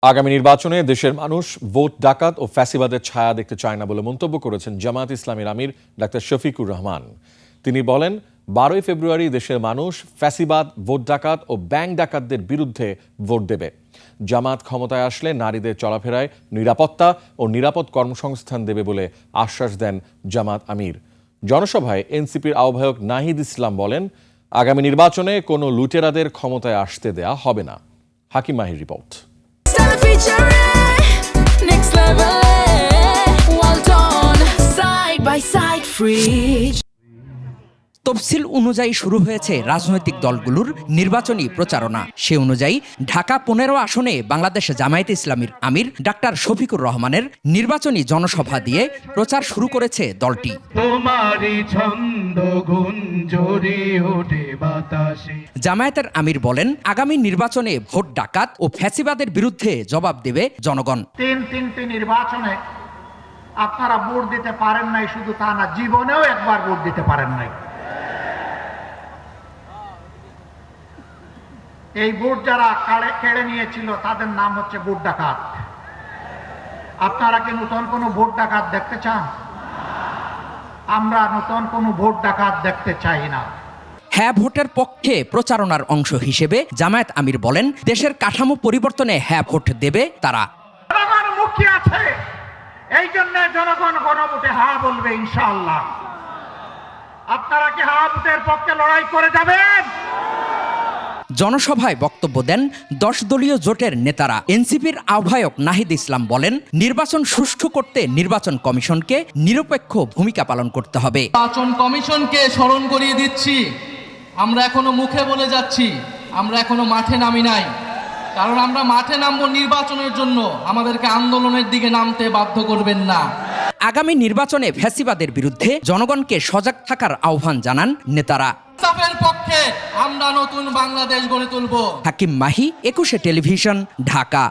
আগামী নির্বাচনে দেশের মানুষ ভোট ডাকাত ও ফ্যাসিবাদের ছায়া দেখতে চায় না বলে মন্তব্য করেছেন জামায়াত ইসলামীর আমির ডাক্তার শফিকুর রহমান। তিনি বলেন, 12ই ফেব্রুয়ারি দেশের মানুষ ফ্যাসিবাদ, ভোট ডাকাত ও ব্যাংক ডাকাতদের বিরুদ্ধে ভোট দেবে। জামাত ক্ষমতায় আসলে নারীদের চলাফেরায় নিরাপত্তা ও নিরাপদ কর্মসংস্থান দেবে বলে আশ্বাস দেন জামাত আমির। জনসভায় এনসিপির আহ্বায়ক নাহিদ ইসলাম বলেন, আগামী নির্বাচনে কোনো লুটেরাদের ক্ষমতায় আসতে দেয়া হবে না। হাকিম মাহির রিপোর্ট। তফসিল অনুযায়ী শুরু হয়েছে রাজনৈতিক দলগুলোর নির্বাচনী প্রচারণা। সে অনুযায়ী ঢাকা 15 আসনে বাংলাদেশ জামায়াত ইসলামীর আমির ডাক্তার শফিকুর রহমানের নির্বাচনী জনসভা দিয়ে প্রচার শুরু করেছে দলটি। জামায়াতের আমির বলেন, আগামী নির্বাচনে ভোট ডাকাত ও ফ্যাসিবাদের বিরুদ্ধে জবাব দেবে জনগণ। তিনটি নির্বাচনে আপনারা ভোট দিতে পারেন নাই, শুধু তা না, জীবনেও একবার ভোট দিতে পারেন নাই। এই ভোট যারা কেড়ে নিয়েছিল তাদের নাম হচ্ছে ভোট ডাকাত। আপনারা কি নতুন কোনো ভোট ডাকাত দেখতে চান? আমরা নতুন কোনো ভোট ডাকাত দেখতে চাই না। হ্যাঁ ভোটের পক্ষে প্রচারণার অংশ হিসেবে জামায়াত আমির বলেন, দেশের কাঠামো পরিবর্তনে হ্যাঁ ভোট দেবে তারা। জনগণ মুখী আছে, এই জন্য জনগণ গণভোটে হ্যাঁ বলবে ইনশাআল্লাহ। আপনারা কি হ্যাঁ ভোটের পক্ষে লড়াই করে যাবেন? জনসভায় বক্তব্য দেন 10 দলীয় জোটের নেতারা। এনসিপির আহ্বায়ক নাহিদ ইসলাম বলেন, নির্বাচন সুষ্ঠু করতে নির্বাচন কমিশনকে নিরপেক্ষ ভূমিকা পালন করতে হবে। নির্বাচন কমিশনকে স্মরণ করিয়ে দিচ্ছি, আমরা এখনো মুখে বলে যাচ্ছি, আমরা এখনো মাঠে নামি নাই। কারণ আমরা মাঠে নামবো নির্বাচনের জন্য, আমাদেরকে আন্দোলনের দিকে নামতে বাধ্য করবেন না। আগামী নির্বাচনে ফ্যাসিবাদের বিরুদ্ধে জনগণকে সজাগ থাকার আহ্বান জানান নেতারা। ইনসাফের পক্ষে আমরা নতুন বাংলাদেশ গড়ে তুলব। হাকিম মাহি, 21 টেলিভিশন, ঢাকা।